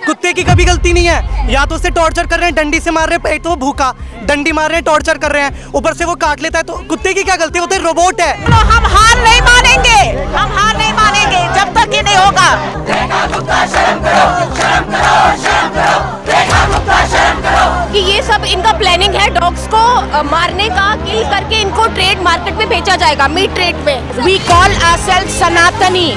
कुत्ते की कभी गलती नहीं है। या तो उसे टॉर्चर कर रहे हैं, डंडी से मार रहे हैं, तो वो भूखा डंडी मार रहे हैं, टॉर्चर कर रहे हैं, ऊपर से वो काट लेता है, तो कुत्ते की क्या गलती है? वो तो रोबोट है। तो हम हार नहीं मानेंगे, हम हार नहीं मानेंगे जब तक ये नहीं होगा। कि ये सब इनका प्लानिंग है डॉग्स को मारने का, किल करके इनको ट्रेड मार्केट में बेचा जाएगा, मीट ट्रेड में। वी कॉल आवरसेल्व्स सनातनी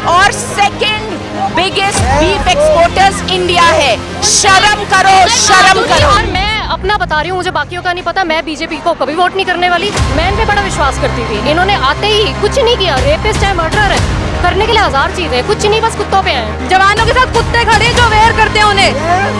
और second biggest beef exporters India है। शर्म करो, शर्म करो। और मैं अपना बता रही हूँ, मुझे बाकियों का नहीं पता। मैं बीजेपी को कभी वोट नहीं करने वाली। मैं इन पे बड़ा विश्वास करती थी। इन्होंने आते ही कुछ नहीं किया। रेपिस्ट है, मर्डरर है, करने के लिए हजार चीजें, कुछ नहीं, बस कुत्तों पे हैं। जवानों के साथ कुत्ते खड़े जो वेयर करते हैं उन्हें।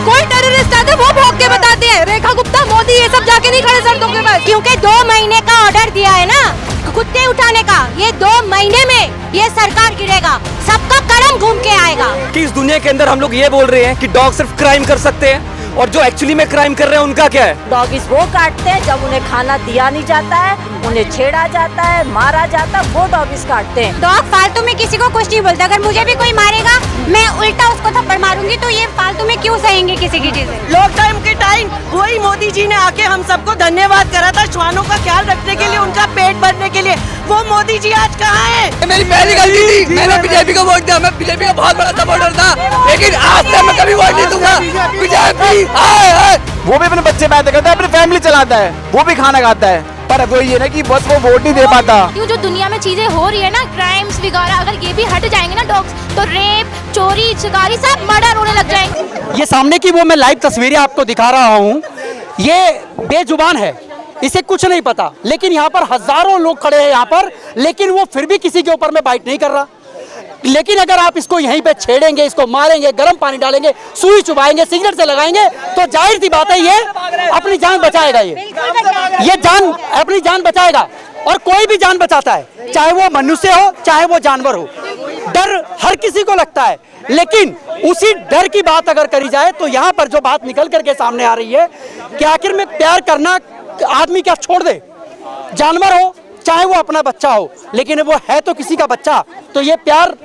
कोई टेररिस्ट आते वो भौंक के बताते हैं। रेखा गुप्ता, मोदी ये सब जाके नहीं खड़े सड़कों के पास। क्योंकि 2 महीने का ऑर्डर दिया है ना कुत्ते उठाने का, ये 2 महीने में ये सरकार गिरेगा, सबका कदम घूम के आएगा। कि इस दुनिया के अंदर हम लोग ये बोल रहे हैं कि डॉग सिर्फ क्राइम कर सकते हैं, और जो एक्चुअली में क्राइम कर रहे हैं उनका क्या है? डॉगीज वो काटते हैं जब उन्हें खाना दिया नहीं जाता है, उन्हें छेड़ा जाता है, मारा जाता है, वो डॉगीज काटते हैं। डॉग फालतू में किसी को कुछ नहीं बोलता। अगर मुझे भी कोई मारेगा मैं उल्टा उसको थप्पड़ मारूंगी, तो ये फालतू में क्यों सहेंगे किसी की चीजें? लॉकडाउन के टाइम वही मोदी जी ने आके हम सबको धन्यवाद करा था श्वानों का ख्याल रखने के लिए, उनका पेट भरने के लिए। वो मोदी जी आज कहाँ है? मेरी पहली गलती थी, मैंने बीजेपी को वोट दिया। मैं बीजेपी का बहुत बड़ा सपोर्टर था, लेकिन आज से मैं कभी वोट नहीं दूंगा बीजेपी। वो भी अपने बच्चे पैदा करता है, अपनी फैमिली चलाता है, वो भी खाना खाता है, पर वो ये ना कि बस वो वोट नहीं दे पाता। क्यों जो दुनिया में चीजें हो रही है ना, क्राइम्स वगैरह, अगर ये भी हट जाएंगे ना डॉग्स, तो रेप, चोरी, शिकारी सब मर्डर होने लग जाएंगे। ये सामने की वो मैं लाइव तस्वीरें आपको दिखा रहा हूँ। ये बेजुबान है, इसे कुछ नहीं पता, लेकिन यहाँ पर हजारों लोग खड़े हैं यहाँ पर, लेकिन वो फिर भी किसी के ऊपर में बाइट नहीं कर रहा। लेकिन अगर आप इसको यहीं पे छेड़ेंगे, इसको मारेंगे, गर्म पानी डालेंगे, सुई चुबाएंगे, सिगरेट से लगाएंगे, तो जाहिर सी बात है ये अपनी जान बचाएगा। ये जान अपनी जान बचाएगा, और कोई भी जान बचाता है, चाहे वो मनुष्य हो, चाहे वो जानवर हो। डर हर किसी को लगता है, लेकिन उसी डर की बात अगर करी जाए तो यहाँ पर जो बात निकल करके सामने आ रही है कि आखिर में प्यार करना आदमी क्या छोड़ दे, जानवर हो चाहे वो अपना बच्चा हो, लेकिन वो है तो किसी का बच्चा, तो ये प्यार,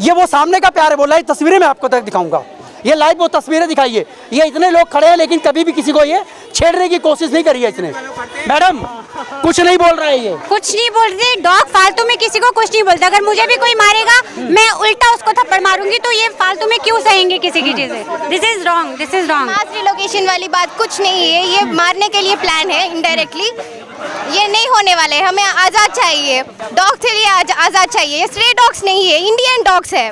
ये वो सामने का प्यार है। वो लाइव तस्वीरें मैं आपको तक दिखाऊंगा, ये लाइव वो तस्वीरें दिखाइए। ये इतने लोग खड़े हैं, लेकिन कभी भी किसी को ये छेड़ने की कोशिश नहीं करी है इसने। मैडम कुछ नहीं बोल रहा है, ये कुछ नहीं बोल रहे। डॉग फालतू में किसी को कुछ नहीं बोलता। अगर मुझे भी कोई मारेगा मैं उल्टा उसको थप्पड़ मारूंगी, तो ये फालतू में क्यों सहेंगे किसी की चीजें? This is wrong, this is wrong. Mass relocation वाली बात कुछ नहीं है, ये मारने के लिए प्लान है इनडायरेक्टली। ये नहीं होने वाले। हमें आज़ाद चाहिए, डॉग के लिए आज़ाद चाहिए। ये स्ट्रे डॉग्स नहीं है, इंडियन डॉग्स है।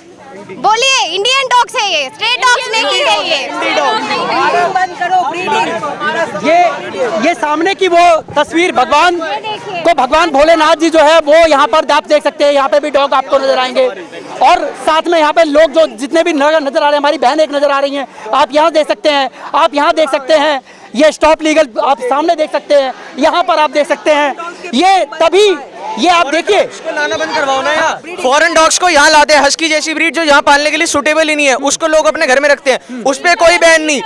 बोलिए, इंडियन डॉग्स है ये, स्ट्रे डॉग्स नहीं है ये सामने की वो तस्वीर भगवान भोलेनाथ जी जो है वो यहाँ पर आप देख सकते हैं। यहाँ पे भी डॉग आपको नजर आएंगे, और साथ में यहाँ पे लोग जो जितने भी नजर आ रहे हैं, हमारी बहन एक नजर आ रही हैं, आप यहाँ देख सकते हैं, आप यहाँ देख सकते हैं। ये स्टॉप लीगल आप सामने देख सकते हैं, यहाँ पर आप देख सकते हैं। ये तभी ये आप देखिए, लाना बंद करवाओ ना यार। फॉरेन डॉग्स को यहाँ लाते हैं, हस्की जैसी ब्रीड जो यहाँ पालने के लिए सुटेबल ही नहीं है, उसको लोग अपने घर में रखते हैं। उस पे कोई बैन नहीं,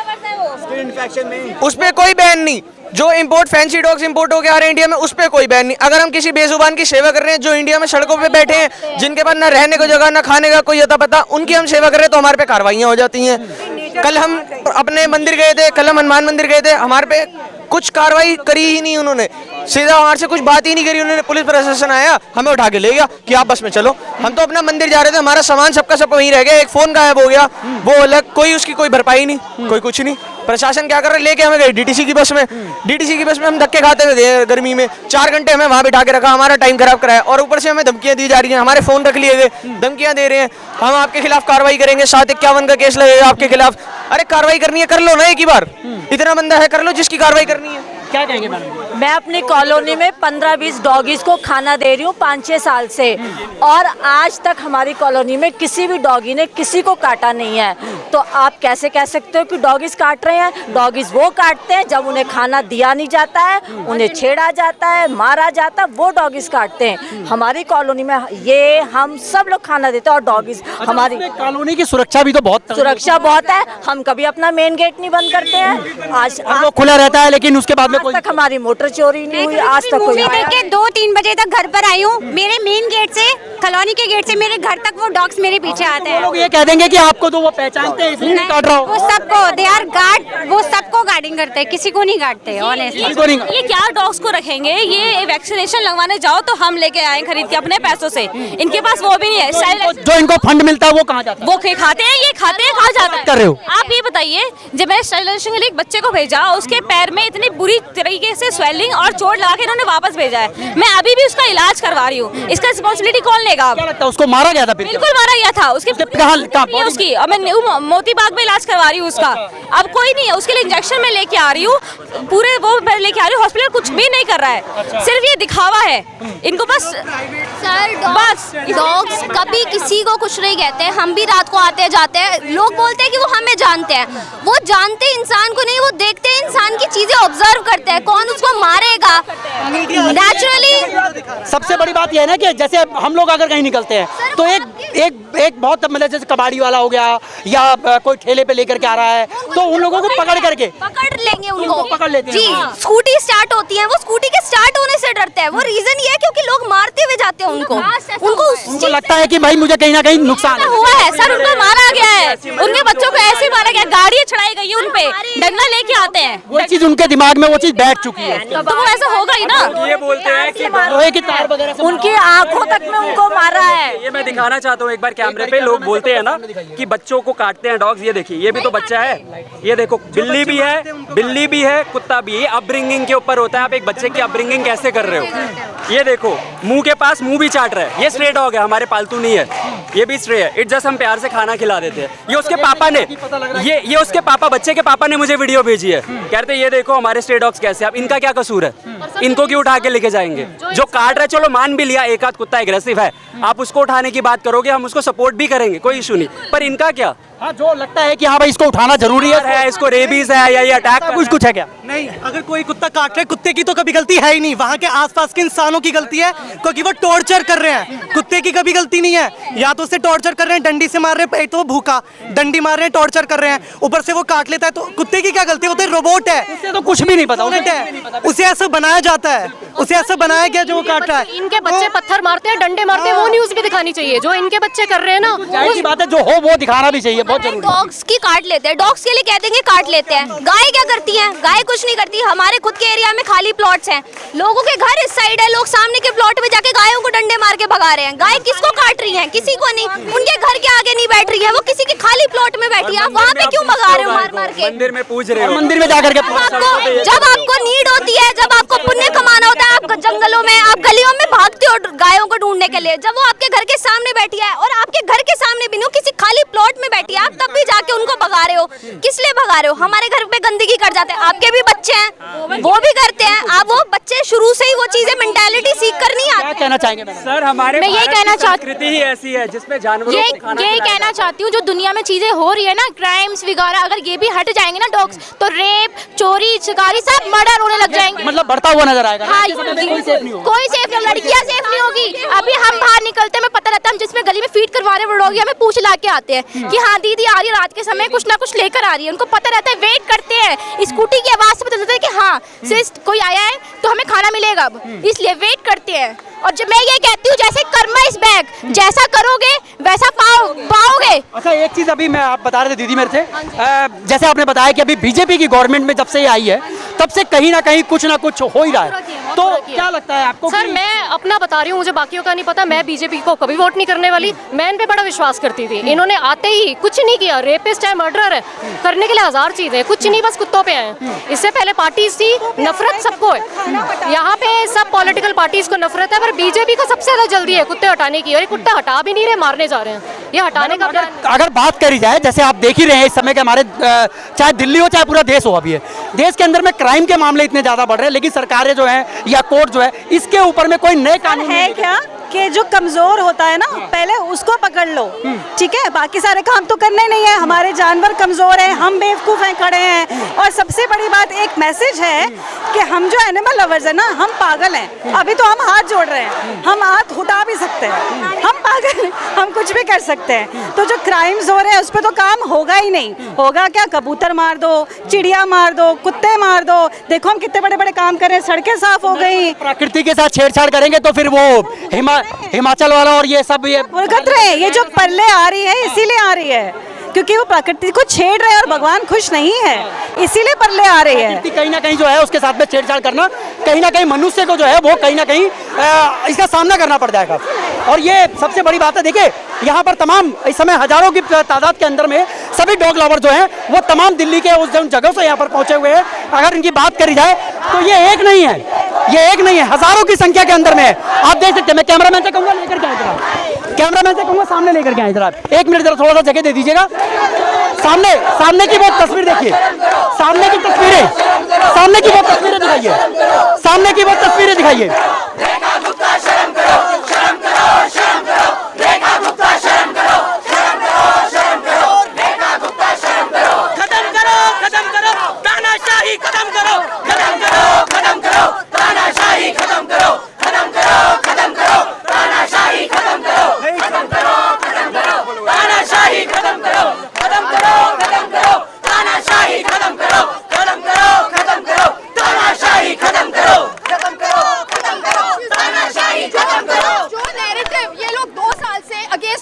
उस पे कोई बैन नहीं। जो इंपोर्ट फैंसी डॉग्स इंपोर्ट होके आ रहे हैं इंडिया में, उस पे कोई बैन नहीं। अगर हम किसी बेजुबान की सेवा कर रहे हैं, जो इंडिया में सड़कों पे बैठे हैं, जिनके पास ना रहने को जगह, ना खाने का कोई अता पता, उनकी हम सेवा कर रहे हैं, तो हमारे पे कार्रवाइयाँ हो जाती हैं। कल हम अपने मंदिर गए थे, कल हम हनुमान मंदिर गए थे, हमारे पे कुछ कार्रवाई करी ही नहीं उन्होंने, सीधा हमारे से कुछ बात ही नहीं करी उन्होंने। पुलिस प्रशासन आया, हमें उठा के ले गया कि आप बस में चलो। हम तो अपना मंदिर जा रहे थे, हमारा सामान सबका सब वहीं रह गया। एक फोन गायब हो गया, वो अलग, कोई उसकी कोई भरपाई नहीं, कोई कुछ नहीं। प्रशासन क्या कर रहा है, लेके हमें गए डीटीसी की बस में। डीटीसी की बस में हम धक्के खाते थे गर्मी में, 4 घंटे हमें वहाँ बिठा के रखा, हमारा टाइम खराब कराया, और ऊपर से हमें धमकियाँ दी जा रही हैं, हमारे फोन रख लिए गए, धमकियाँ दे रहे हैं, हम आपके खिलाफ कार्रवाई करेंगे, 751 का केस लगेगा आपके खिलाफ। अरे कार्रवाई करनी है कर लो ना एक ही बार, इतना बंदा है कर लो जिसकी कार्रवाई करनी है। क्या कहेंगे मैडम? मैं अपनी कॉलोनी में 15-20 डॉगीज को खाना दे रही हूँ 5-6 साल से, और आज तक हमारी कॉलोनी में किसी भी डॉगी ने किसी को काटा नहीं है। तो आप कैसे कह सकते हो कि डॉगीज काट रहे हैं? डॉगीज वो काटते हैं जब उन्हें खाना दिया नहीं जाता है, उन्हें छेड़ा जाता है, मारा जाता है, वो डॉगीज काटते हैं। हमारी कॉलोनी में ये हम सब लोग खाना देते हैं, और डॉगीज हमारी कॉलोनी की सुरक्षा भी तो बहुत है। हम कभी अपना मेन गेट नहीं बंद करते हैं। आज वो खुला रहता है, लेकिन उसके बाद में तक हमारी मोटर चोरी नहीं हुई आज तक। मूवी देख के 2-3 बजे तक घर पर आई हूँ। मेरे मेन गेट से, कॉलोनी के गेट से मेरे घर तक वो डॉग्स मेरे पीछे आते हैं। लोग ये कह देंगे कि आपको तो वो पहचानते हैं इसलिए नहीं काट रहा हो। वो सबको दे आर गार्ड, वो सबको गार्डिंग करते हैं, किसी को नहीं काटते ऑनेस्टली। किसी को नहीं ये क्या डॉग्स को रखेंगे? ये वैक्सीनेशन लगवाने जाओ तो हम लेके आए खरीद के अपने पैसों से, इनके पास वो भी नहीं है। जो इनको फंड मिलता है वो कहाँ जाता है? वो खाते हैं, ये खाते हैं, कहाँ जाता है? कर रहे हो आप ये बताइए, जब मैं स्टरलाइजेशन के लिए एक बच्चे को भेजा, उसके पैर में इतनी बुरी तरीके से स्वेलिंग और चोट लगा के इन्होंने वापस भेजा है। मैं अभी भी उसका इलाज करवा रही हूँ। इसका रिस्पॉन्सिबिलिटी कौन लेगा? क्या लगता है उसको मारा गया था? फिर बिल्कुल मारा गया था। उसके कहाँ उसकी अब मैं मोती बाग में इलाज करवा रही हूँ उसका। अब कोई नहीं है, उसके लिए इंजेक्शन में लेके आ रही हूँ, पूरे वो लेके आ रही हूँ। हॉस्पिटल कुछ भी नहीं कर रहा है, सिर्फ ये दिखावा है इनको बस। सर डॉग्स कभी किसी को कुछ नहीं कहते हैं। हम भी रात को आते जाते हैं, लोग बोलते हैं कि वो हमें जानते हैं। वो जानते इंसान को नहीं, वो देखते हैं इंसान की चीजें ऑब्जर्व करते हैं। कौन उसको मारेगा नेचुरली। सबसे बड़ी बात यह है ना कि जैसे हम लोग अगर कहीं निकलते हैं तो एक बहुत मतलब जैसे कबाड़ी वाला हो गया या कोई ठेले पे लेकर के आ रहा है तो उन लोगों को पकड़ लेंगे उनको पकड़ लेते हैं। जी, स्कूटी स्टार्ट होती है, वो स्कूटी के स्टार्ट होने से डरते हैं। वो रीजन ये है क्योंकि लोग मारते हुए जाते हैं उनको लगता है कि भाई मुझे कहीं ना कहीं नुकसान हुआ है। सर उनको मारा गया है, उनके बच्चों को ऐसे मारा गया, गाड़ी चढ़ाई गई है उनपे, डंडा लेके आते हैं। वो चीज उनके दिमाग में वो चीज बैठ चुकी है। तो वो ऐसा होगा ही ना। ये बोलते हैं कि लोहे की तार वगैरह से उनकी आंखों तक में उनको मारा है। ये मैं दिखाना चाहता हूँ एक बार कैमरे पे। लोग बोलते हैं ना कि बच्चों को काटते हैं डॉग्स। ये देखिए, ये भी तो बच्चा है। ये देखो, बिल्ली भी है, कुत्ता भी है। ये अपब्रिंगिंग के ऊपर होता है। आप एक बच्चे की अपब्रिंगिंग कैसे कर रहे हो? ये देखो, मुंह के पास मुंह भी चाट रहा है। ये स्ट्रे डॉग है, हमारे पालतू नहीं है। ये भी स्ट्रे है। इट जस्ट हम प्यार से खाना खिला देते हैं। ये उसके पापा ने, ये उसके पापा, बच्चे के पापा ने मुझे वीडियो भेजी है। कहते ये देखो हमारे स्ट्रे डॉग्स कैसे। अब इनका क्या कसूर है? इनको क्यों उठा के लेके जाएंगे? जो काट रहा है, चलो मान भी लिया, एक आध कुत्ता एग्रेसिव है, आप उसको उठाने की बात करोगे, हम उसको सपोर्ट भी करेंगे, कोई इशू नहीं। पर इनका क्या? हाँ, जो लगता है कि हाँ भाई इसको उठाना जरूरी है, इसको रेबीज है या ये अटैक कुछ है क्या? नहीं, अगर कोई कुत्ता काट रहा है, कुत्ते की तो कभी गलती है ही नहीं, वहाँ के आसपास के इंसानों की गलती है क्योंकि वो टॉर्चर कर रहे हैं। कुत्ते की कभी गलती नहीं है। या तो उसे टॉर्चर कर रहे हैं, डंडी से मार रहे हैं, तो वो भूखा, डंडी मार रहे हैं, टॉर्चर कर रहे हैं, ऊपर से वो काट लेता है। तो कुत्ते की क्या गलती? वो तो रोबोट है, उसे तो कुछ भी नहीं पता, उसे ऐसा बनाया जाता है, उसे ऐसा बनाया गया जो वो काट रहा है। इनके बच्चे पत्थर मारते हैं, डंडे मारते हैं, वो न्यूज भी दिखानी चाहिए। जो इनके बच्चे कर रहे हैं ना, जाहिर सी बात है, जो हो वो दिखाना भी चाहिए, बहुत जरूरी। डॉग्स की काट लेते हैं, डॉग्स के लिए कह देंगे काट लेते हैं। गाय क्या करती हैं? गाय कुछ नहीं करती। हमारे खुद के एरिया में खाली प्लॉट्स हैं, लोगों के घर इस साइड है, लोग सामने के प्लॉट में जाके गायों को डंडे मार के भगा रहे हैं। गाय किसको काट रही है? किसी को नहीं। उनके घर के आगे नहीं बैठ रही है, वो किसी के खाली प्लॉट में बैठी है। आप वहाँ पे क्यों भगा रहे हो मार मार के? मंदिर में पूज रहे हो, मंदिर में जाकर के जब आपको नीड होती है, जब आपको पुण्य कमाना होता है, आप जंगलों में, आप गलियों में भागते हो गायों को ढूंढने के लिए। जब वो आपके घर के सामने बैठी है, और आपके घर के सामने भी नहीं, किसी खाली प्लॉट में बैठी है, आप तब भी जाके उनको भगा रहे हो। किस लिए भगा रहे हो? हमारे घर पे गंदगी कर जाते हैं। आपके भी बच्चे हैं, वो भी करते हैं। आप वो बच्चे शुरू से ही वो चीजें मेंटालिटी सीख कर नहीं आते। क्या कहना चाहेंगे मैडम? सर हमारे मैं यही कहना चाहती संस्कृति ही ऐसी है जिसमें जानवरों को खाना यही खिलाया कहना चाहती हूँ, जो दुनिया में चीजें हो रही है ना, क्राइम्स वगैरह, अगर ये भी हट जाएंगे ना डॉग्स, तो रेप, चोरी, शिकारी, सब मर्डर होने लग जाएंगे। मतलब बढ़ता हुआ नजर आएगा। हाँ, कोई सेफ नहीं होगा। कोई सेफ नहीं, लड़कियां सेफ नहीं होगी। अभी हम बाहर निकलते हैं, हमें पता रहता है, हम जिसमें गली में फीड करवा रहे हैं वो डॉगी, हमें पूछ ला के आते हैं कि हाँ दीदी आ रही है, रात के समय कुछ ना कुछ लेकर आ रही है। उनको पता रहता है, वेट करते हैं, स्कूटी की आवाज से पता चलता है कि हाँ सिर्फ कोई आया है तो हमें खाना मिलेगा, अब इसलिए वेट करते हैं। और जब मैं ये कहती हूँ, जैसे कर्मा इज बैक, जैसा करोगे वैसा पाओगे। अच्छा, एक चीज अभी मैं आप बता रहे थे दीदी मेरे से, जैसे आपने बताया कि अभी बीजेपी की गवर्नमेंट में जब से ये आई है तब से कहीं ना कहीं कुछ ना कुछ हो ही रहा है, तो क्या लगता है आपको? सर मैं अपना बता रही हूँ, मुझे बाकियों का नहीं पता। मैं बीजेपी को कभी वोट नहीं करने वाली। मैं इन पे बड़ा विश्वास करती थी। इन्होंने आते ही कुछ नहीं किया। रेपिस्ट है, मर्डरर है, करने के लिए हजार चीजें, कुछ नहीं, बस कुत्तों पे हैं। इससे पहले पार्टीज थी, नफरत सबको है। यहाँ पे सब पॉलिटिकल पार्टीज को नफरत है, पर बीजेपी को सबसे ज्यादा जल्दी है कुत्ते हटाने की। और ये कुत्ते हटा भी नहीं रहे, मारने जा रहे हैं। ये हटाने का अगर बात करी जाए, जैसे आप देख ही रहे हैं इस समय के हमारे, चाहे दिल्ली हो चाहे पूरा देश हो, अभी है देश के अंदर में क्राइम के मामले इतने ज्यादा बढ़ रहे हैं, लेकिन सरकारें जो है या कोर्ट जो है, इसके ऊपर में कोई नए कानून है क्या कि जो कमजोर होता है ना पहले उसको पकड़ लो, ठीक है, बाकी सारे काम तो करने नहीं है। हमारे जानवर कमजोर हैं, हम बेवकूफ हैं, खड़े हैं। और सबसे बड़ी बात एक मैसेज है कि हम जो एनिमल लवर्स है ना, हम पागल हैं। अभी तो हम हाथ जोड़ रहे हैं, हम हाथ उठा भी सकते हैं, हम पागल, हम कुछ भी कर सकते हैं। तो जो क्राइम्स हो रहे हैं उस पर तो काम होगा ही नहीं। होगा क्या? कबूतर मार दो, चिड़िया मार दो, कुत्ते मार दो। देखो हम कितने बड़े बड़े काम कर रहे हैं, सड़कें साफ हो गई। प्रकृति के साथ छेड़छाड़ करेंगे तो फिर वो हिमाचल वाला और ये सब ये भुगत रहे हैं। ये जो परले आ रही है इसीलिए आ रही है क्योंकि वो प्रकृति को छेड़ रहे हैं और भगवान खुश नहीं है, इसीलिए परले आ रही है। कहीं ना कहीं जो है उसके साथ में छेड़छाड़ करना, कहीं ना कहीं मनुष्य को जो है वो कहीं ना कहीं इसका सामना करना पड़ जाएगा। और ये सबसे बड़ी बात है। देखिए यहाँ पर तमाम इस समय हजारों की तादाद के अंदर में सभी डॉग लवर जो हैं वो तमाम दिल्ली के उस जगह से यहाँ पर पहुँचे हुए हैं। अगर इनकी बात करी जाए तो ये एक नहीं है, ये एक नहीं है, हजारों की संख्या के अंदर में है। आप देख सकते हैं। मैं कैमरामैन से कहूँगा लेकर के आए जरा, कैमरामैन से कहूँगा सामने लेकर के आए जरा। एक मिनट जरा थोड़ा सा जगह दे दीजिएगा। सामने की वो तस्वीर देखिए, सामने की तस्वीरें, सामने की वो तस्वीरें दिखाइए, सामने की वो तस्वीरें दिखाइए।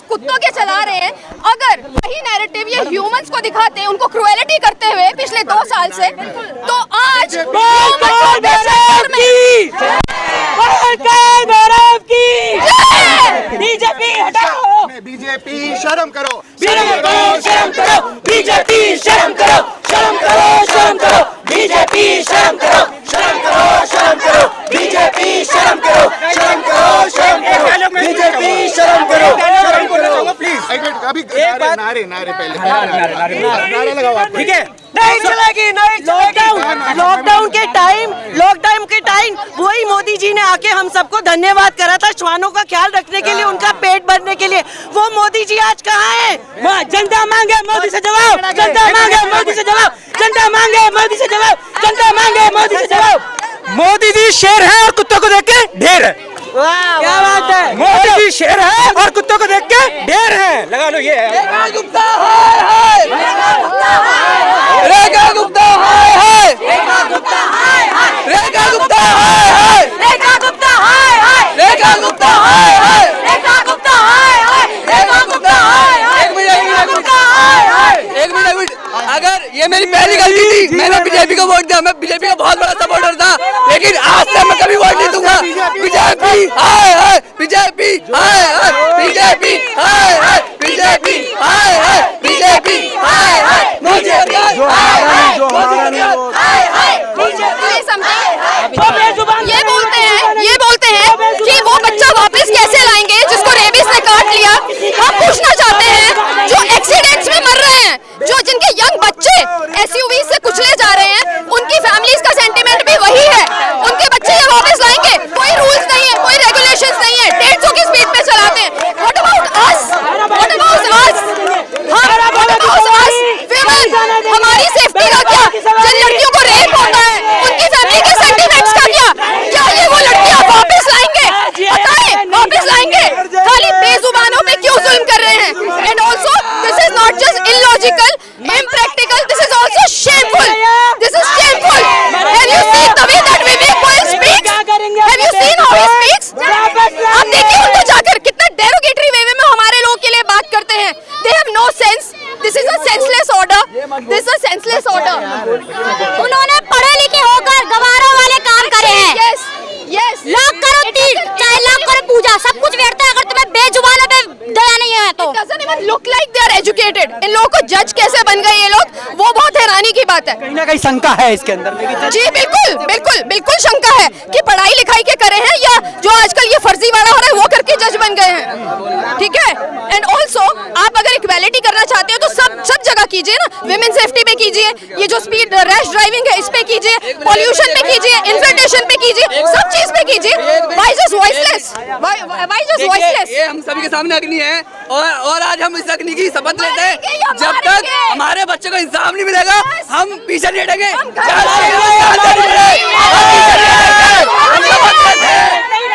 कुत्तों के चला रहे हैं, अगर वही नैरेटिव ये ह्यूमंस को दिखाते हैं, उनको क्रुएलिटी करते हुए पिछले 2 साल से, तो आज बीजेपी हटाओ, बीजेपी शर्म करो, शर्म करो, शर्म करो, बीजेपी शर्म करो, शर्म करो, शर्म करो, बीजेपी शर्म करो, शर्म करो, शर्म करो, बीजेपी शर्म करो, शर्म करो, शर्म करो, बीजेपी शर्म करो, शर्म करो। प्लीज अभी नारे पहले नारा लगाओ आप, ठीक है? नहीं चलेगी, नहीं चलेगी। लॉकडाउन के टाइम वही मोदी जी ने आके हम सबको धन्यवाद करा था श्वानों का ख्याल रखने के लिए, उनका पेट भरने के लिए। वो मोदी जी आज कहाँ है? जनता मांगे मोदी से जवाब, जनता मांगे मोदी से जवाब, जनता मांगे मोदी से जवाब, जनता मांगे मोदी से जवाब। मोदी जी शेर है और कुत्तों को देख के ढेर है। क्या बात है? मोदी जी शेर है और कुत्तों को देख के ढेर है। लगा लो ये रेखा गुप्ता हाय हाय, रेखा गुप्ता हाय हाय, रेखा गुप्ता हाय हाय, रेखा गुप्ता हाय हाय, रेखा गुप्ता हाय हाय, रेखा गुप्ता हाय हाय, रेखा गुप्ता हाय हाय, रेखा गुप्ता हाय हाय, एक मिनट। अगर ये मेरी पहली गलती थी, मैंने बीजेपी को वोट दिया, मैं बीजेपी का बहुत बड़ा सपोर्टर था, लेकिन आज से मैं कभी वोट नहीं दूंगा। बीजेपी हाय हाय, बीजेपी हाय हाय, बीजेपी हाय हाय, बीजेपी हाय हाय, बीजेपी हाय हाय, मुझे ये बोलते हैं कि वो बच्चा वापस कैसे लाएंगे जिसको रेबिस ने काट लिया। हम पूछना चाहते हैं जो एक्सीडेंट्स में मर रहे हैं, जो जिनके यंग बच्चे एसयूवी से कुचले जा रहे हैं, उनकी फैमिलीज का सेंटीमेंट भी वही है। उनके बच्चे ये वापस लाएंगे? कोई रूल्स नहीं है, कोई रेगुलेशंस नहीं है, 150 की स्पीड पे चलाते हैं। What about us? What about us? हमारी सेफ्टी का क्या? जिन लड़कियों को रेप होता है उनकी फैमिली के सेंटीमेंट्स का क्या? क्या ये वो लड़कियां वापस लाएंगे? बताएं, वापस लाएंगे? खाली बेजुबानों पे क्यों जुल्म कर रहे हैं? And also this is not just illogical, impractical, this is also shameful. This is shameful. Have you seen the way that Vivek Goyal speaks? Have you seen how he speaks? आप देखिए उनको जाकर कितना derogatory way में हमारे लोगों के लिए बात करते हैं। They have no sense. This is a senseless order. This is a senseless order. उन्होंने पढ़े लिखे होकर गवारों वाले काम करे हैं। Yes, yes. लाख करो तीर, चाहे लाख करो पूजा, सब कुछ व्यर्थ है अगर तुम्हें बेजुबानों पे दया नहीं है तो। It doesn't even look like they are educated. इन लोगों को जज कैसे बन गए ये लोग, वो बहुत हैरानी की बात है। कहीं ना कहीं शंका है इसके अंदर में। जी बिल्कुल बिल्कुल बिल्कुल शंका है कि पढ़ाई लिखाई के करे हैं या जो आजकल ये फर्जी वाला हो रहा है वो करके जज बन गए हैं। ठीक है, एंड ऑल्सो आप अगर इक्वालिटी करना चाहते हो तो सब जगह कीजिए ना, विमेन सेफ्टी पे कीजिए, ये जो स्पीड रैश ड्राइविंग है इस पे कीजिए, पॉल्यूशन पे कीजिए, इन्फिल्ट्रेशन पे कीजिए, सब चीज पे कीजिए। Why just voiceless, why just voiceless? ये हम सभी के सामने अग्नि है और आज हम इस अग्नि की शपथ लेते हैं, जब तक हमारे बच्चे को इंसाफ नहीं मिलेगा हम पीछे नहीं हटेंगे।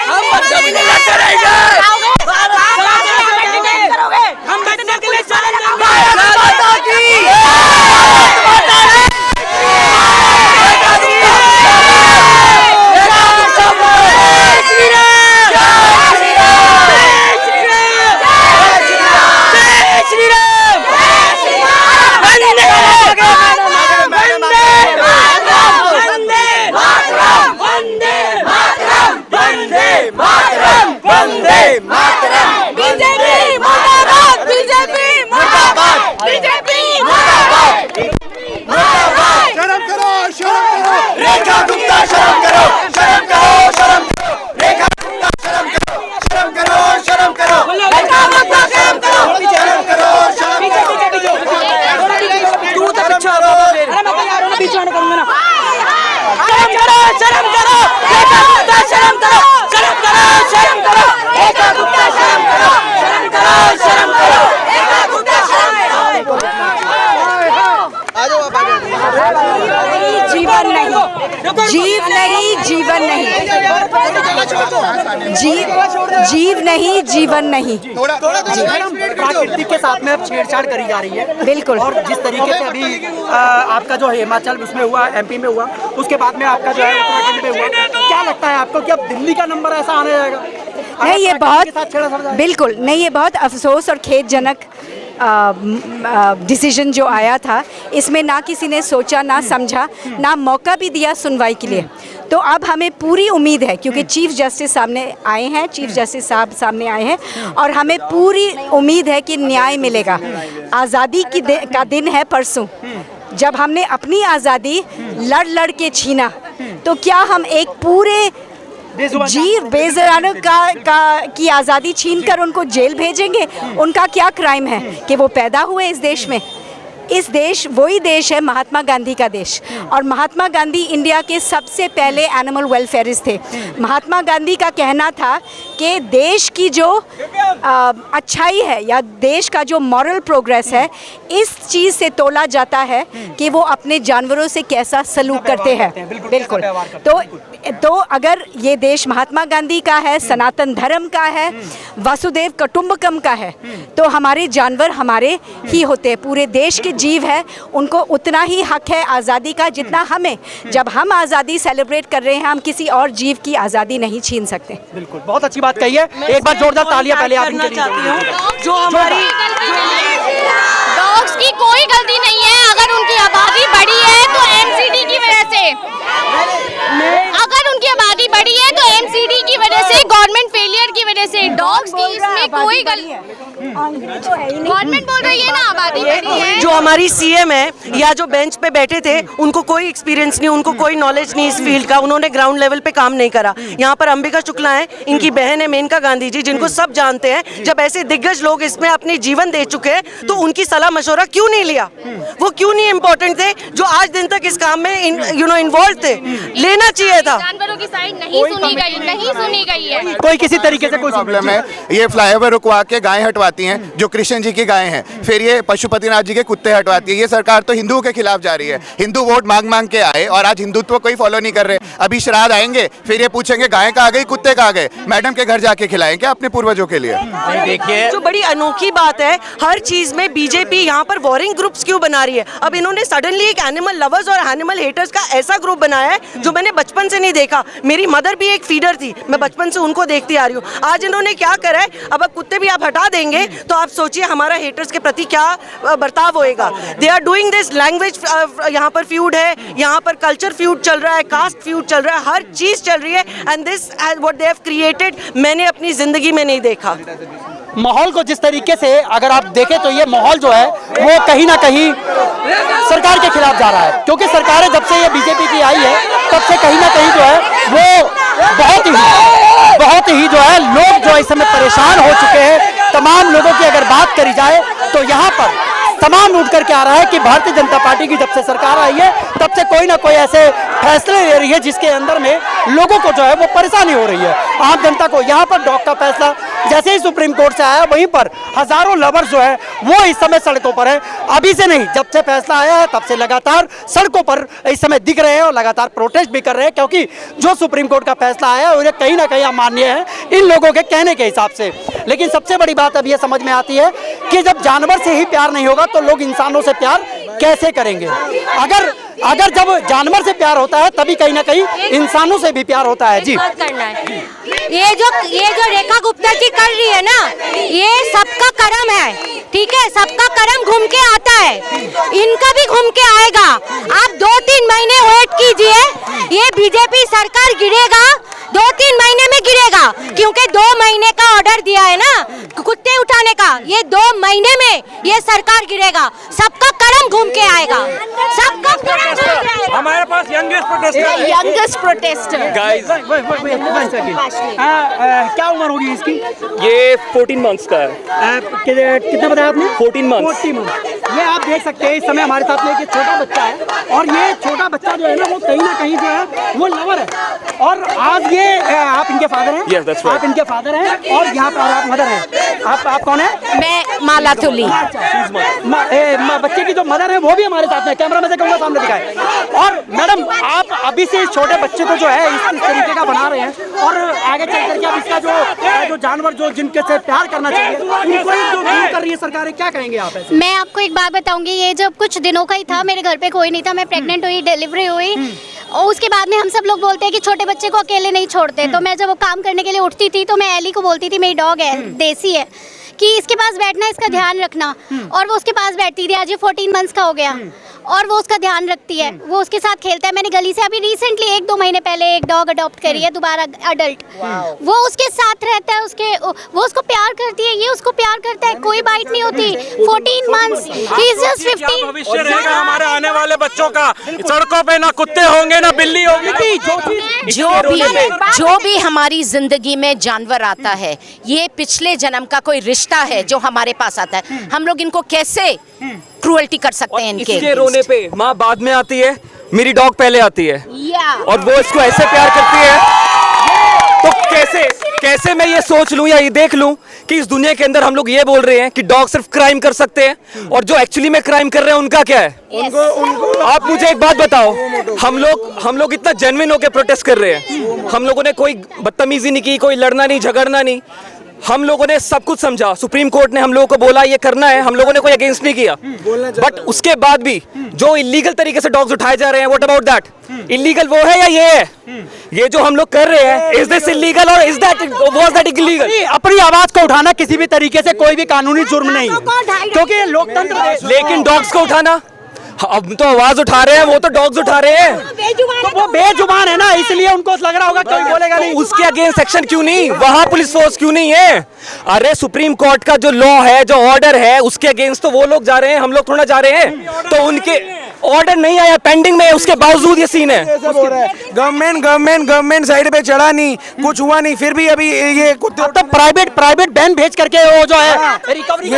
हम बच्चों के लिए लड़ते रहेंगे। हम बच्चों के लिए जीवन नहीं। प्रकृति के साथ में अब छेड़छाड़ करी जा रही है। बिल्कुल। और जिस तरीके से अभी आपका जो हिमाचल उसमें हुआ, एमपी में हुआ, उसके बाद में आपका जो है उत्तराखंड में हुआ, क्या लगता है आपको कि अब दिल्ली का नंबर ऐसा आने जाएगा? नहीं, ये बहुत बिल्कुल नहीं, ये बहुत अफसोस और खेदजनक डिसीजन जो आया था, इसमें ना किसी ने सोचा, ना समझा, ना मौका भी दिया सुनवाई के लिए। तो अब हमें पूरी उम्मीद है, क्योंकि चीफ जस्टिस सामने आए हैं, चीफ जस्टिस साहब सामने आए हैं, और हमें पूरी उम्मीद है कि न्याय मिलेगा। आज़ादी का दिन है परसों, जब हमने अपनी आज़ादी लड़ लड़ के छीना, तो क्या हम एक पूरे जीव बेज़रानों की आज़ादी छीनकर उनको जेल भेजेंगे? उनका क्या क्राइम है कि वो पैदा हुए इस देश में? इस देश वही देश है महात्मा गांधी का देश, और महात्मा गांधी इंडिया के सबसे पहले एनिमल वेलफेयरिस्ट थे। महात्मा गांधी का कहना था कि देश की जो अच्छाई है या देश का जो मॉरल प्रोग्रेस है, इस चीज़ से तोला जाता है कि वो अपने जानवरों से कैसा सलूक करते हैं। बिल्कुल। तो अगर ये देश महात्मा गांधी का है, सनातन धर्म का है, वसुदेव कुटुंबकम का है, तो हमारे जानवर हमारे ही होते हैं, पूरे देश के जीव है, उनको उतना ही हक है आज़ादी का जितना हमें। जब हम आज़ादी सेलिब्रेट कर रहे हैं, हम किसी और जीव की आज़ादी नहीं छीन सकते। बिल्कुल, बहुत अच्छी बात कही है। एक बार जोरदार तालियां पहले आप इनके लिए। जो हमारी डॉग्स की कोई गलती नहीं है, अगर उनकी आबादी बढ़ी है तो एमसीडी की वजह से, अगर उनकी आबादी बढ़ी है तो एमसीडी की वजह से, गवर्नमेंट फेलियर की वजह से। डॉग्स की इसमें कोई गलती, गवर्नमेंट बोल रही है ना आबादी बढ़ी है। जो हमारी सीएम है या जो बेंच पे बैठे थे, उनको कोई एक्सपीरियंस नहीं, उनको कोई नॉलेज नहीं इस फील्ड का, उन्होंने ग्राउंड लेवल पे काम नहीं करा। यहाँ पर अंबिका शुक्ला है, इनकी बहन है मेनका गांधी जी, जिनको सब जानते हैं। जब ऐसे दिग्गज लोग इसमें अपने जीवन दे चुके हैं, तो उनकी सलाह मशवरा क्यों नहीं लिया? वो क्यों नहीं इम्पोर्टेंट थे जो आज दिन तक इस काम में इन्वॉल्व थे? लेना चाहिए था। जानवरों की साइड नहीं सुनी गई है। कोई किसी तरीके से कोई प्रॉब्लम है। ये फ्लाईओवर रुकवा के गाय हटवाती हैं, जो कृष्ण जी की गाय हैं, फिर ये पशुपतिनाथ जी के कुत्ते हटवाती है। ये सरकार तो हिंदुओं के खिलाफ जा रही है। हिंदू वोट मांग मांग के आए और आज हिंदुत्व कोई फॉलो नहीं कर रहे। अभी श्राद्ध आएंगे, फिर ये पूछेंगे गाय कहाँ गई, कुत्ते कहाँ गए। मैडम के घर जाके खिलाएं क्या अपने पूर्वजों के लिए? देखिए, जो बड़ी अनोखी बात है, हर चीज में बीजेपी यहाँ पर वॉरिंग ग्रुप्स क्यों बना रही है? अब इन्होंने सडनली एक एनिमल लवर्स और एनिमल हेटर्स का ऐसा ग्रुप बनाया है जो मैंने बचपन से नहीं देखा। मेरी मदर भी एक फीडर थी, मैं बचपन से उनको देखती आ रही हूँ। आज इन्होंने क्या करा है, अब कुत्ते भी आप हटा देंगे तो आप सोचिए हमारा हेटर्स के प्रति क्या बर्ताव होएगा। They are doing this language, यहाँ पर फ्यूड है, यहाँ पर कल्चर फ्यूड चल रहा है, कास्ट फ्यूड चल रहा है, हर चीज चल रही है। And this what they have created मैंने अपनी जिंदगी में नहीं देखा। माहौल को जिस तरीके से अगर आप देखें तो ये माहौल जो है वो कहीं ना कहीं सरकार के खिलाफ जा रहा है, क्योंकि सरकारें जब से ये बीजेपी की आई है तब से कहीं ना कहीं जो है वो बहुत ही जो है लोग जो इस समय परेशान हो चुके हैं। तमाम लोगों की अगर बात करी जाए तो यहाँ पर तमाम उठ करके आ रहा है कि भारतीय जनता पार्टी की जब से सरकार आई है तब से कोई ना कोई ऐसे फैसले ले रही है जिसके अंदर में लोगों को जो है वो परेशानी हो रही है, आम जनता को। यहाँ पर डॉग का फैसला जैसे ही सुप्रीम कोर्ट से आया वहीं पर हजारों लवर्स जो है वो इस समय सड़कों पर है। अभी से नहीं, जब से फैसला आया है तब से लगातार सड़कों पर इस समय दिख रहे हैं और लगातार प्रोटेस्ट भी कर रहे हैं, क्योंकि जो सुप्रीम कोर्ट का फैसला आया है उन्हें कहीं ना कहीं अमान्य है इन लोगों के कहने के हिसाब से। लेकिन सबसे बड़ी बात अब ये समझ में आती है कि जब जानवर से ही प्यार नहीं होगा तो लोग इंसानों से प्यार कैसे करेंगे। अगर जब जानवर से प्यार होता है तभी कहीं ना कहीं इंसानों से भी प्यार होता है। जी करना है ये जो रेखा गुप्ता जी कर रही है ना, ये सबका कर्म है, ठीक है, सबका कर्म घूम के आता है, इनका भी घूम के आएगा। आप 2-3 महीने वेट कीजिए, ये बीजेपी सरकार गिरेगा, 2-3 महीने में गिरेगा, क्योंकि 2 महीने का ऑर्डर दिया है ना कुत्ते उठाने का, ये 2 महीने में ये सरकार गिरेगा, सबका कर्म घूम के आएगा, सबका कर्म घूम के आएगा। हमारे पास यंगेस्ट प्रोटेस्टर गाइस, क्या उम्र होगी इसकी? ये 14 मंथ्स का है। कितना बताया आपने? 14 मंथ्स। ये आप देख सकते हैं इस समय हमारे साथ में एक छोटा बच्चा है और ये छोटा बच्चा जो है ना वो कहीं ना कहीं जो है वो लवर है। और आज ये आप इनके फादर हैं? Yes, that's right. आप इनके फादर हैं और यहाँ पर आप मदर हैं। आप कौन है? मैं माला तुली। बच्चे की जो मदर है वो भी हमारे साथ में, कैमरा में से कहूँगा सामने दिखाए। और मैडम आप अभी से इस छोटे बच्चे को जो है इस तरीके का बना रहे हैं और आगे चल करके आप इसका जो जानवर जो जिनके से प्यार करना चाहिए उनको जो दूर कर रही है सरकार, क्या कहेंगे आप ऐसे? मैं आपको एक बात बताऊंगी, ये जब कुछ दिनों का ही था, मेरे घर पे कोई नहीं था, मैं प्रेग्नेंट हुई, डिलीवरी हुई और उसके बाद में हम सब लोग बोलते हैं कि छोटे बच्चे को अकेले नहीं छोड़ते। तो मैं जब वो काम करने के लिए उठती थी तो मैं एली को बोलती थी, मेरी डॉग है, देसी है, कि इसके पास बैठना, इसका ध्यान रखना। और वो उसके पास बैठती थी, आज ये 14 मंथ्स का हो गया और वो उसका ध्यान रखती है, वो उसके साथ खेलता है। मैंने गली से अभी रिसेंटली 1-2 महीने पहले एक डॉग अडॉप्ट करी है, दोबारा अडल्ट, वो उसके साथ रहता है, वो उसको प्यार करती है, ये उसको प्यार करता है, कोई बाइट नहीं होती। 14 मंथ्स, ही इज जस्ट 15। भविष्य रहेगा हमारे आने वाले बच्चों का, सड़कों पे ना कुत्ते होंगे ना बिल्ली होगी। जो भी हमारी जिंदगी में जानवर आता है, ये पिछले जन्म का कोई रिश्ता है जो हमारे पास आता है, हम लोग इनको कैसे क्रूअल्टी कर सकते हैं इनके? इसके रोने पे माँ बाद में आती है, मेरी डॉग पहले आती है और वो इसको ऐसे प्यार करती है। तो कैसे मैं ये सोच लूं या ये देख लूं कि इस दुनिया के अंदर हम लोग ये बोल रहे हैं कि डॉग सिर्फ क्राइम कर सकते हैं और जो एक्चुअली में क्राइम कर रहे हैं उनका क्या है? आप मुझे एक बात बताओ, हम लोग इतना जेन्युइन होकर प्रोटेस्ट कर रहे हैं, हम लोगों ने कोई बदतमीजी नहीं की, कोई लड़ना नहीं, झगड़ना नहीं, हम लोगों ने सब कुछ समझा, सुप्रीम कोर्ट ने हम लोगों को बोला ये करना है, हम लोगों ने कोई अगेंस्ट नहीं किया। बट उसके बाद भी जो इलीगल तरीके से डॉग्स उठाए जा रहे हैं, व्हाट अबाउट दैट? इलीगल वो है या ये है? ये जो हम लोग कर रहे हैं, इज दिस इलीगल और is that was that illegal? अपनी आवाज को उठाना किसी भी तरीके से कोई भी कानूनी जुर्म नहीं है, क्योंकि लोकतंत्र। लेकिन डॉग्स को उठाना, अब तो आवाज उठा रहे हैं, वो तो डॉग्स उठा रहे हैं, तो वो बेजुबान है ना, इसलिए उनको लग रहा होगा कोई बोलेगा नहीं। उसके अगेंस्ट एक्शन क्यों नहीं? वहां पुलिस फोर्स क्यों नहीं है? अरे सुप्रीम कोर्ट का जो लॉ है, जो ऑर्डर है, उसके अगेंस्ट तो वो लोग जा रहे हैं, हम लोग थोड़ा जा रहे हैं। तो उनके ऑर्डर नहीं आया, पेंडिंग में, उसके बावजूद ये सीन है। गवर्नमेंट साइड पे चढ़ा नहीं, कुछ हुआ नहीं, फिर भी अभी ये कुत्ते तो प्राइवेट बैन भेज करके वो जो है रिकवरी,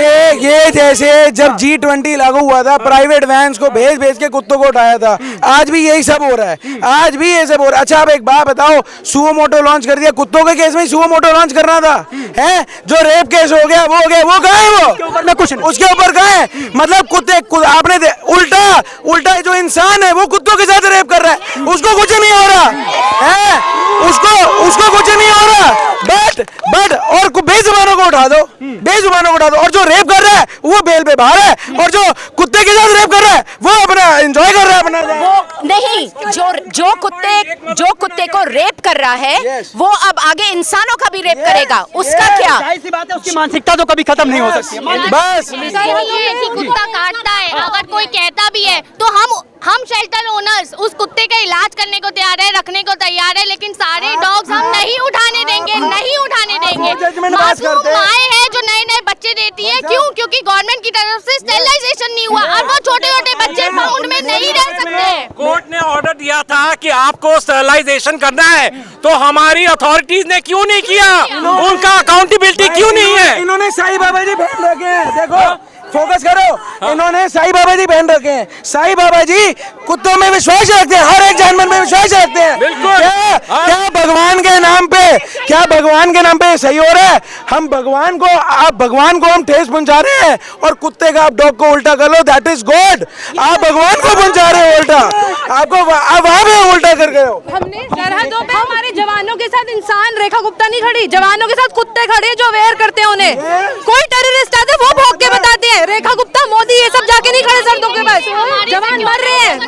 ये जैसे जब G20 लागू हुआ था, प्राइवेट वैन्स को भेज के कुत्तों को उठाया था, आज भी यही सब हो रहा है, आज भी ये सब हो रहा है। अच्छा, अब एक बात बताओ, सुओ मोटो लॉन्च कर दिया, कुत्तों के केस में सुओ मोटो लॉन्च करना था, है? जो रेप केस हो गया, वो कहाँ है? वो कुछ उसके ऊपर कहाँ है? मतलब कुत्ते आपने उल्टा जो इंसान है वो कुत्तों के साथ रेप कर रहा है, उसको कुछ नहीं हो रहा है, उसको कुछ नहीं हो रहा। बट और बेजुबानों को उठा दो, और जो रेप कर रहा है वो बेल पे बाहर है, और जो कुत्ते के साथ रेप कर रहा है वो अपना एंजॉय कर रहा है अपना। वो नहीं, जो कुत्ते को रेप कर रहा है वो अब आगे इंसानों का भी रेप करेगा, उसका क्या? जाहिर सी बात है, उसकी मानसिकता तो कभी खत्म नहीं हो सकती। बस कुत्ता काटता है, अगर कोई कहता भी है तो हम शेल्टर ओनर्स उस कुत्ते का इलाज करने को तैयार है, रखने को तैयार है, लेकिन सारे डॉग्स हम नहीं उठाने देंगे। मासूम माएँ हैं जो नए बच्चे देती है, क्यों? क्योंकि गवर्नमेंट की तरफ से स्टेरिलाइजेशन नहीं हुआ और वो छोटे बच्चे पाउंड में नहीं रह सकते। कोर्ट ने ऑर्डर दिया था कि आपको स्टरलाइजेशन करना है, तो हमारी अथॉरिटीज ने क्यों नहीं किया? उनका अकाउंटेबिलिटी क्यों नहीं है? इन्होंने साईं बाबा जी पहन रखे हैं, देखो फोकस करो। इन्होंने साईं बाबा जी पहन रखे हैं। साईं बाबा जी कुत्तों में विश्वास रखते हैं, हर एक जानवर में विश्वास रखते हैं। क्या भगवान के नाम पे, क्या भगवान के नाम पे सही हो रहा है? हम भगवान को, आप भगवान को हम ठेस पहुंचा रहे हैं और कुत्ते का आप डॉग को उल्टा कर लो, दैट इज गॉड। आप भगवान को पहुंचा रहे हो उल्टा, आपको आप वहां पे उल्टा कर गए हो। हमने सरहदों पे हमारे जवानों के साथ इंसान, रेखा गुप्ता नहीं खड़ी, जवानों के साथ कुत्ते खड़े जो अवेयर करते हैं उन्हें। कोई टेररिस्ट आते वो भौंक के बताते हैं, रेखा गुप्ता, मोदी ये सब जाके नहीं खड़े सड़कों के पास। जवान मर रहे हैं।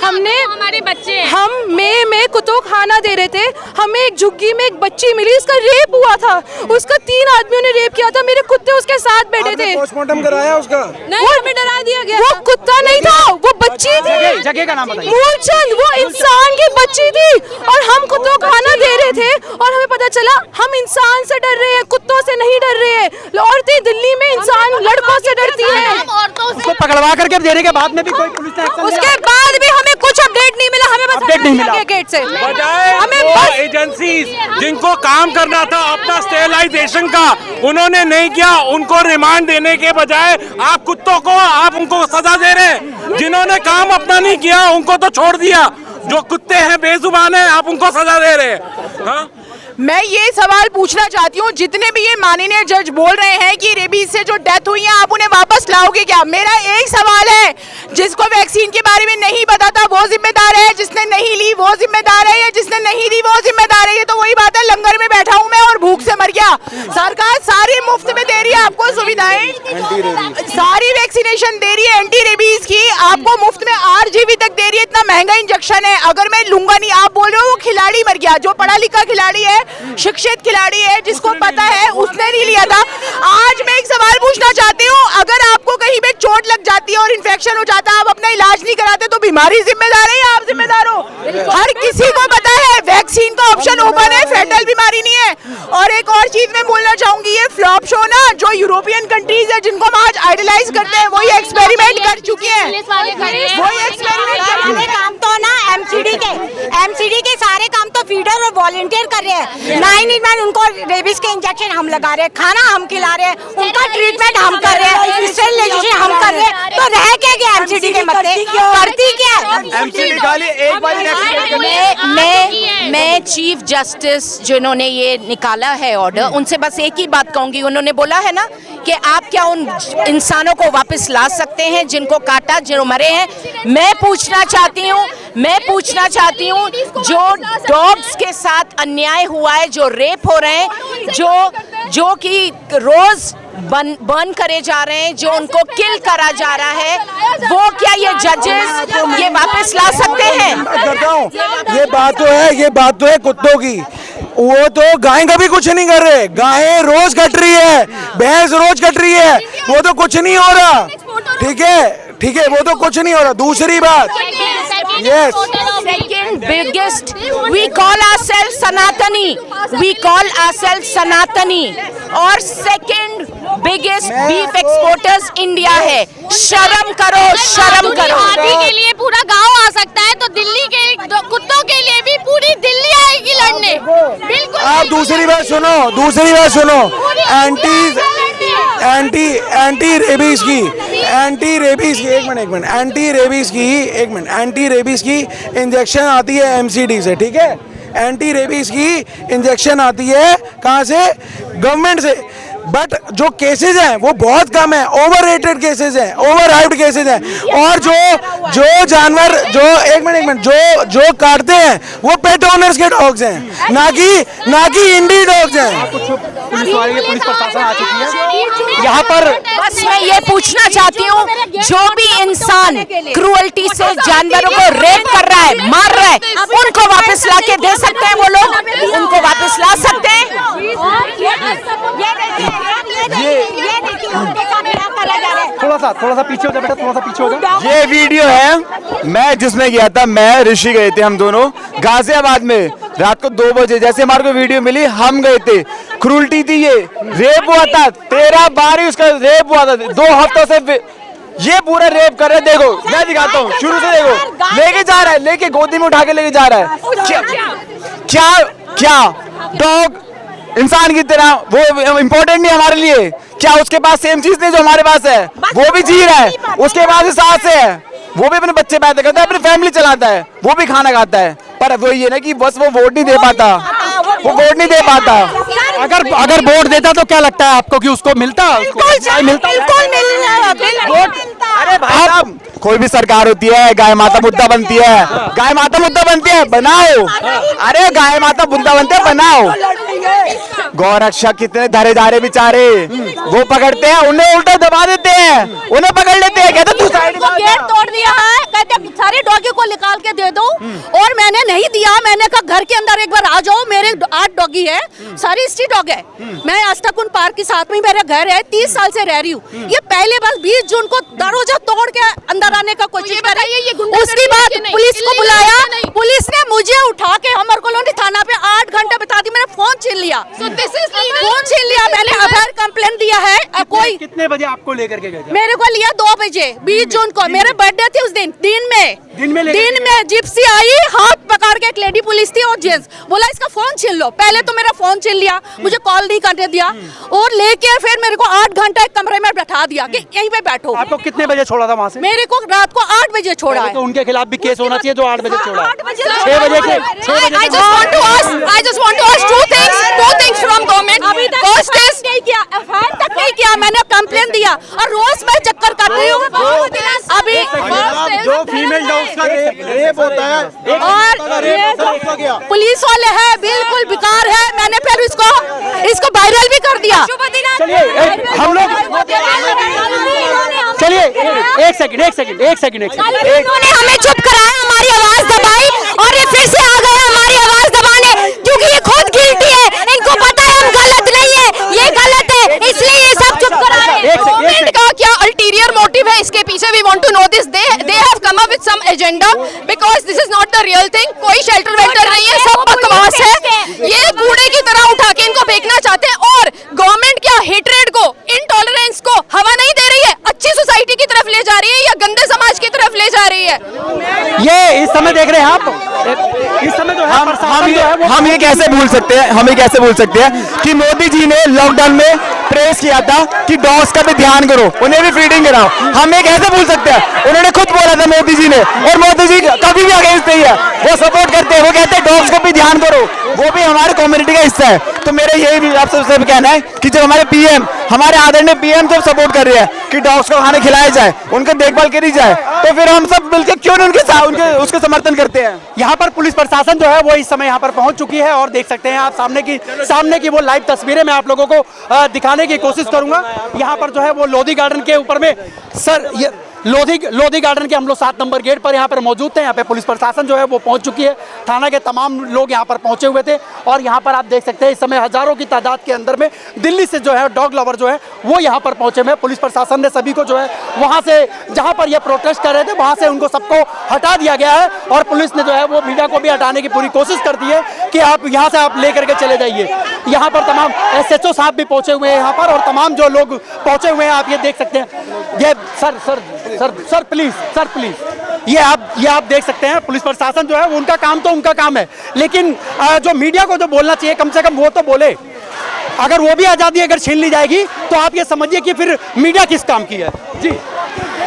हमने हमारे बच्चे, हम मई में कुत्तों खाना दे रहे थे, हमें एक झुग्गी में एक बच्ची मिली, उसका रेप हुआ था, उसका 3 आदमियों ने रेप किया था, मेरे कुत्ते उसके साथ बैठे थे। पोस्टमार्टम कराया उसका? नहीं, हमें डरा दिया गया। वो कुत्ता नहीं था, वो बच्ची थी। जगह का नाम बताइए। मूलचंद, वो इंसान की बच्ची थी और हम कुत्तों को खाना दे रहे थे और हमें पता चला हम इंसान से डर रहे हैं, कुत्तों से नहीं डर रहे हैं। औरतें दिल्ली में इंसान लड़कों से डरती हैं। उसको पकड़वा करके देने के बाद में भी कोई पुलिस ने एक्शन उसके बाद भी हमें कुछ अपडेट नहीं मिला, हमें बस अपडेट नहीं मिला गेट से। बजाय हमें वो बस एजेंसीज जिनको काम करना था अपना स्टेरिलाइजेशन का, उन्होंने नहीं किया। उनको रिमांड देने के बजाय आप कुत्तों को, आप उनको सजा दे रहे हैं। जिन्होंने काम अपना नहीं किया उनको तो छोड़ दिया, जो कुत्ते हैं बेजुबान है आप उनको सजा दे रहे हैं। हाँ? मैं ये सवाल पूछना चाहती हूँ, जितने भी ये माननीय जज बोल रहे हैं कि रेबीज से जो डेथ हुई है आप उन्हें वापस लाओगे क्या? मेरा एक सवाल है, जिसको वैक्सीन के बारे में नहीं पता था वो जिम्मेदार है, जिसने नहीं ली वो जिम्मेदार है, या जिसने नहीं ली वो जिम्मेदार है? ये तो वही बात है, लंगर में बैठा हूँ मैं और भूख से मर गया। सरकार सारी मुफ्त में दे रही है आपको सुविधाएं, सारी वैक्सीनेशन दे रही है एंटी रेबीज की, आपको मुफ्त में RGV तक दे रही है, इतना महंगा इंजेक्शन है। अगर मैं लूंगा नहीं, आप बोल रहे हो वो खिलाड़ी मर गया, जो पढ़ा लिखा खिलाड़ी है, शिक्षित खिलाड़ी है, जिसको पता है उसने नहीं लिया था। आज मैं एक सवाल पूछना चाहती हूँ, अगर आपको कहीं पे चोट लग जाती है और इन्फेक्शन हो जाता है, आप अपना इलाज नहीं कराते तो बीमारी जिम्मेदार है या आप जिम्मेदार हो? हर किसी को पता है वैक्सीन का ऑप्शन ओपन है, फेटल बीमारी नहीं है। और एक और चीज मैं बोलना चाहूंगी, ये फ्लॉप शो ना, जो यूरोपियन कंट्रीज है जिनको हम आज आइडलाइज करते हैं, वही एक्सपेरिमेंट कर चुकी है। वही एक्सपेरिमेंट काम तो ना MCD के सारे काम तो फीडर और वॉलंटियर कर रहे हैं। 9-in-1 उनको रेबीज के इंजेक्शन हम लगा रहे हैं, खाना हम खिला रहे हैं, उनका ट्रीटमेंट हम कर रहे हैं, स्टेरिलाइजेशन हम कर रहे हैं, तो रह क्या गया MCD के मत्थे? करती क्या है? MCD खाली एक बार मैं चीफ जस्टिस जिन्होंने ये निकाला है ऑर्डर, उनसे बस एक ही बात कहूंगी। उन्होंने बोला है ना कि आप क्या उन इंसानों को वापस ला सकते हैं जिनको काटा, जो मरे हैं? मैं पूछना चाहती हूँ जो डॉग्स के साथ अन्याय हुआ है, जो रेप हो रहे हैं, जो कि रोज बर्न करे जा रहे हैं, जो उनको किल करा जा रहा है, वो क्या ये जजेस ये वापस ला सकते हैं? करता हूँ, ये बात तो है कुत्तों की। वो तो गाय कभी कुछ नहीं कर रहे, गाय रोज कट रही है, भैंस रोज कट रही है, वो तो कुछ नहीं हो रहा। ठीक है, वो तो कुछ नहीं हो रहा। दूसरी बात, yes, second biggest, we call ourselves सनातनी और second biggest beef exporters India है। शर्म करो। हाथी के लिए पूरा गांव आ सकता है, तो दिल्ली के कुत्तों के लिए भी पूरी दिल्ली आएगी लड़ने। बिल्कुल। आप दूसरी बात सुनो, एंटी रेबीज की इंजेक्शन आती है MCD से, ठीक है? एंटी रेबीज की इंजेक्शन आती है कहाँ से? गवर्नमेंट से। बट जो केसेस हैं वो बहुत कम है, ओवररेटेड केसेस हैं, ओवरहाइप्ड केसेस हैं। और जो जानवर जो काटते हैं वो पेट ओनर्स के डॉग्स हैं, ना कि इंडी डॉग्स हैं। पुलिस प्रशासन आ चुकी है यहाँ पर। बस मैं ये पूछना चाहती हूँ, जो भी इंसान क्रूअल्टी से जानवरों को रेप कर रहा है, मार रहा है, उनको वापस ला के दे सकते हैं? वो लोग उनको वापस ला सकते हैं? थोड़ा सा पीछे हो जा बेटा, थोड़ा सा पीछे हो जा। ये वीडियो है मैं जिसमें गया था, मैं ऋषि गए थे हम दोनों गाजियाबाद में रात को 2 बजे। जैसे हमारे को वीडियो मिली हम गए थे, क्रूल्टी थी, ये रेप हुआ था, 13 बार ही उसका रेप हुआ था। 2 हफ्तों से ये पूरा रेप कर रहे हैं। देखो मैं दिखाता हूँ, शुरू से देखो, लेके जा रहा है, लेके गोदी में उठा के लेके जा रहा है। क्या क्या डॉग इंसान की तरह वो इम्पोर्टेंट नहीं हमारे लिए? क्या उसके पास सेम चीज नहीं जो हमारे पास है? वो भी जी रहा है, उसके पास ही सांस है, वो भी अपने बच्चे पैदा करता है, अपनी फैमिली चलाता है, वो भी खाना खाता है। पर वो ये ना कि बस वो वोट नहीं दे पाता, वो वोट नहीं दे पाता। अगर वोट देता तो क्या लगता है आपको कि उसको मिलता? अरे भाई साहब, कोई भी सरकार होती है, गाय माता मुद्दा बनती है, गाय माता मुद्दा बनती है, बनाओ। अरे गाय माता मुद्दा बनते हैं, बनाओ। गौ रक्षक कितने धरे धारे बेचारे, वो पकड़ते हैं, उन्हें उल्टा दबा देते हैं, उन्हें पकड़ लेते हैं, कहते तू साइड में। गेट तोड़ दिया है, कहते सारे डॉगी को निकाल के दे दो, और मैंने नहीं दिया। मैंने कहा घर के अंदर एक बार आ जाओ, मेरे 8 डॉगी है, सारी स्ट्रीट डॉग है। मैं आज तक उन पार्क के साथ में मेरा घर है, 30 साल से रह रही हूँ। ये पहले बस 20 जून को दरवाजा तोड़ के अंदर आने का कोशिश कर रही है। उसके बाद पुलिस को बुलाया, पुलिस ने मुझे उठा के हमर कॉलोनी थाना पे 8 घंटे बिता दी। मैंने फोन छीन लिया, फोन छीन लिया मैंने, अफेयर कंप्लेंट दिया है। कोई कितने बजे आपको लेकर के गए? मेरे को लिया 2 बजे 20 जून को, मेरे बर्थडे थी उस दिन। दिन में जिप्सी आई, हाथ पकड़ के, एक लेडी पुलिस थी और जेंट्स, बोला इसका फोन छीन लो। पहले तो मेरा फोन छीन लिया, मुझे कॉल नहीं करने दिया, और लेके फिर मेरे को 8 घंटा एक कमरे में बैठा दिया कि यहीं पे बैठो। आपको कितने बजे छोड़ा था वहाँ से? मेरे को रात को 8 बजे छोड़ा है। तो उनके खिलाफ भी केस होना चाहिए जो 8 बजे छोड़ा। 8 बजे 6 बजे के I just want to ask two things from government. अभी तक नहीं किया, एफआईआर तक नहीं किया। मैंने कंप्लेन दिया और रोज मैं चक्कर कर रही हूँ। अभी जो फीमेल डॉग्स का रेप होता है और पुलिस वाले हैं, बिल्कुल बेकार है। मैंने फिर इसको वायरल भी कर दिया। चलिए हम लोग, चलिए एक सेकंड इन्होंने हमें चुप कराया, हमारी आवाज दबाई, और ये फिर से आ गए हमारी आवाज दबाने, क्योंकि ये खुद गिल्टी है, इनको पता है हम गलत नहीं है, ये गलत है, इसलिए ये सब चुप करा रहे हैं। गवर्नमेंट का क्या अल्टीरियर मोटिव है इसके पीछे? We want to know this. They have come up with some agenda, because this is not the real thing. कोई शेल्टर वेल्टर नहीं है, सब बकवास है। ये कूड़े की तरह उठा के इनको फेंकना चाहते हैं, और गवर्नमेंट क्या हेट्रेड को, इनटॉलरेंस को हवा नहीं दे रही है, अच्छी सोसाइटी की तरफ ले जा रही है या गंदे समाज की तरफ ले जा रही है? ये इस समय देख रहे हैं आप, इस समय जो है हम ये कैसे भूल सकते हैं, हम ये कैसे भूल सकते हैं कि मोदी जी ने लॉकडाउन में प्रेस किया था कि डॉग्स का भी ध्यान करो, उन्हें भी फीडिंग कराओ। हम ये कैसे भूल सकते हैं? उन्होंने खुद बोला था मोदी जी ने, और मोदी जी कभी भी अगेंस्ट नहीं है, वो सपोर्ट करते हैं, वो कहते हैं डॉग्स को भी ध्यान करो, वो भी हमारे कम्युनिटी का हिस्सा है। तो मेरा यही भी आप सबसे कहना है कि जब हमारे पीएम, हमारे आदरणीय पीएम जब सपोर्ट कर रहे हैं कि डॉग्स को खाना खिलाया जाए, उनकी देखभाल करी जाए, तो फिर हम सब मिलकर क्यों नहीं उनके उसके समर्थन करते हैं? यहाँ पर पुलिस प्रशासन जो है वो इस समय यहाँ पर पहुंच चुकी है, और देख सकते हैं आप सामने की वो लाइव तस्वीरें मैं आप लोगों को दिखाने की कोशिश करूंगा। यहाँ पर जो है वो लोधी गार्डन के ऊपर में, सर ये लोधी गार्डन के हम लोग 7 नंबर गेट पर यहाँ पर मौजूद थे। यहाँ पे पुलिस प्रशासन जो है वो पहुँच चुकी है, थाना के तमाम लोग यहाँ पर पहुँचे हुए थे, और यहाँ पर आप देख सकते हैं इस समय हजारों की तादाद के अंदर में दिल्ली से जो है डॉग लवर जो है वो यहाँ पर पहुँचे हुए हैं। पुलिस प्रशासन ने सभी को जो है वहाँ से, जहाँ पर ये प्रोटेस्ट कर रहे थे, वहाँ से उनको सबको हटा दिया गया है, और पुलिस ने जो है वो मीडिया को भी हटाने की पूरी कोशिश कर दी है कि आप यहाँ से आप लेकर के चले जाइए। यहाँ पर तमाम SHO साहब भी पहुँचे हुए हैं यहाँ पर, और तमाम जो लोग पहुँचे हुए हैं आप ये देख सकते हैं। ये सर प्लीज ये आप देख सकते हैं, पुलिस प्रशासन जो है वो उनका काम है, लेकिन जो मीडिया को जो बोलना चाहिए कम से कम वो तो बोले। अगर वो भी आज़ादी अगर छीन ली जाएगी तो आप ये समझिए कि फिर मीडिया किस काम की है। जी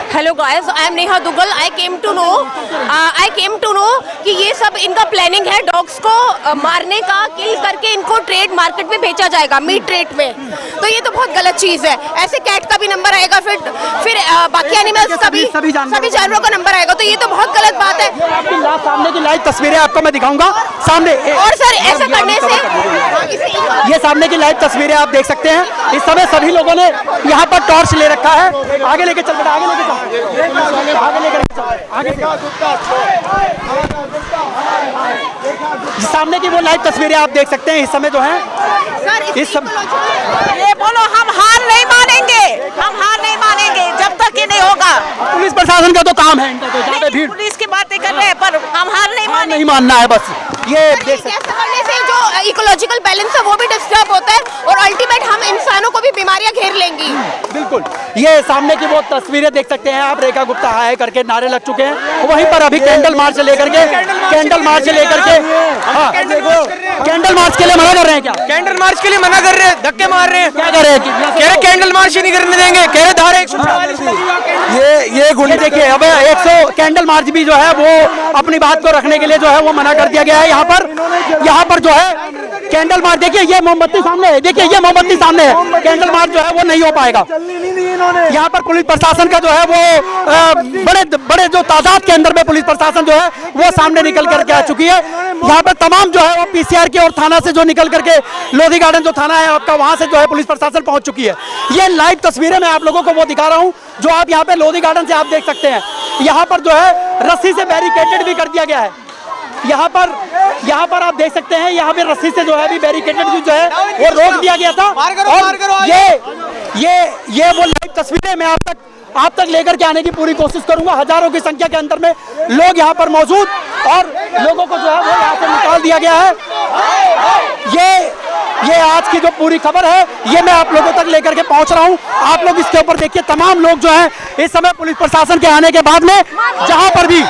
hello guys, I am Neha Duggal. I came to know कि ये सब इनका प्लानिंग है डॉग्स को मारने का, किल करके इनको ट्रेड मार्केट में बेचा जाएगा, मीट ट्रेड में। तो ये तो बहुत गलत चीज़ है। ऐसे कैट का भी नंबर आएगा, फिर बाकी एनिमल्स का भी, सभी जानवरों का नंबर आएगा, तो ये तो बहुत गलत बात है। सामने की लाइव तस्वीरें आपको मैं दिखाऊंगा सामने, और सर ऐसा करने से ये सामने की लाइव तस्वीरें आप देख सकते हैं। इस समय सभी लोगों ने यहाँ पर टॉर्च ले रखा है। आगे लेके चल बेटा, आगे लेके चल, सामने की वो लाइव तस्वीरें आप देख सकते हैं इस समय जो है। इस समय ये बोलो, हम हार नहीं मानेंगे जब तक ये नहीं होगा। पुलिस प्रशासन का तो काम है इनका, तो पुलिस की बातें कर रहे हैं, पर हम हार नहीं मानेंगे। नहीं मानना है बस। ये देख सकते ऐसा करने से जो इकोलॉजिकल बैलेंस है वो भी डिस्टर्ब होता है और अल्टीमेट हम इंसानों को भी बीमारियां घेर लेंगी। बिल्कुल, ये सामने की वो तस्वीरें देख सकते हैं आप, रेखा गुप्ता हाय करके नारे लग चुके हैं। वहीं पर अभी कैंडल मार्च लेकर के कैंडल मार्च के लिए मना कर रहे हैं क्या? कैंडल मार्च के लिए मना कर रहे हैं, धक्के मार रहे हैं। क्या कर रहे हैं? कह रहे कैंडल मार्च ही नहीं करने देंगे, कह रहे धारा 144 ये गुंडे देखिए, अब 100 कैंडल मार्च भी जो है वो अपनी बात को रखने के लिए जो है वो मना कर दिया गया है। यहाँ पर जो है कैंडल मार्च, देखिए ये मोमबत्ती सामने है, देखिए ये मोमबत्ती सामने है, कैंडल मार्च जो है वो नहीं हो पाएगा। यहाँ पर पुलिस प्रशासन का जो है वो बड़े जो तादाद के अंदर में पुलिस प्रशासन जो है वो सामने निकल करके आ चुकी है। यहाँ पर तमाम जो है वो पीसीआर के और थाना से जो निकल करके लोधी गार्डन जो थाना है आपका, वहां से जो है पुलिस प्रशासन पहुंच चुकी है। ये लाइव तस्वीरें मैं आप लोगों को वो दिखा रहा हूँ जो आप यहाँ पे लोधी गार्डन से आप देख सकते हैं। यहाँ पर जो है रस्सी से बैरिकेटेड भी कर दिया गया है। यहाँ पर आप देख सकते हैं, यहाँ पे रस्सी से जो है अभी बैरिकेटेड जो है वो रोक दिया गया था। और ये वो लाइव तस्वीरें मैं आप तक लेकर के आने की पूरी कोशिश करूंगा। हजारों की संख्या के अंदर में लोग यहाँ पर मौजूद और लोगों को जो है वो यहाँ से निकाल दिया गया है। ये आज की जो पूरी खबर है ये मैं आप लोगों तक लेकर के पहुंच रहा हूं। आप लोग इसके ऊपर देखिए, तमाम लोग जो हैं इस समय पुलिस प्रशासन के आने के बाद में जहां पर भी